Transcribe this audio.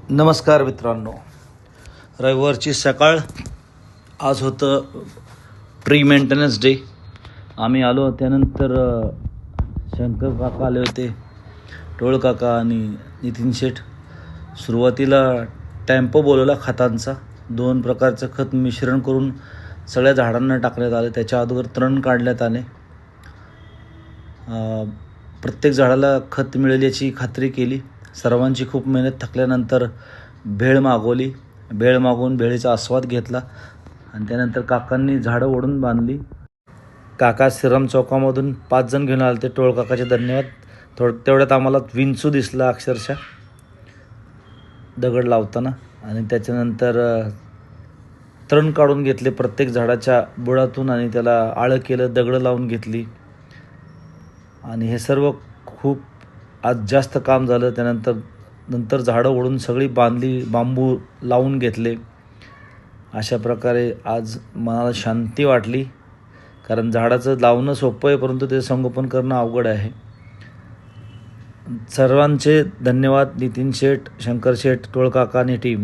नमस्कार मित्रांनो, रविवारची सकाळ. आज होतं ट्री मेंटेनन्स डे. आम्ही आलो त्यानंतर शंकर काका आले होते, टोळ काका आणि नितीन शेठ. सुरुवातीला टॅम्पो बोलवला खतांचा. 2 प्रकारचं खत मिश्रण करून सगळ्या झाडांना टाकण्यात आलं. त्याच्या अगोदर तण काढण्यात आले. प्रत्येक झाडाला खत मिळेल याची खात्री केली. सर्वांची खूप मेहनत थकल्यानंतर भेळ मागवली. भेळ मागवून भेळीचा आस्वाद घेतला आणि त्यानंतर काकांनी झाडं ओढून बांधली. काका श्रीराम चौकामधून 5 जण घेऊन आले ते. टोळ काकाचे धन्यवाद. तेवढ्यात आम्हाला विंचू दिसला अक्षरशः दगड लावताना. आणि त्याच्यानंतर तण काढून घेतले प्रत्येक झाडाच्या बुडातून आणि त्याला आळं केलं, दगडं लावून घेतली. आणि हे सर्व खूप आज जास्त काम झालं. नंतर झाडं ओढून सगळी बांधली, बांबू लावून घेतले. अशा प्रकारे आज मनाला शांती वाटली, कारण झाडाचं लावणं सोपं आहे परंतु ते संगोपन करणं अवघड आहे. सर्वांचे धन्यवाद. नितीन शेठ, शंकर शेठ, टोळ काका आणि टीम.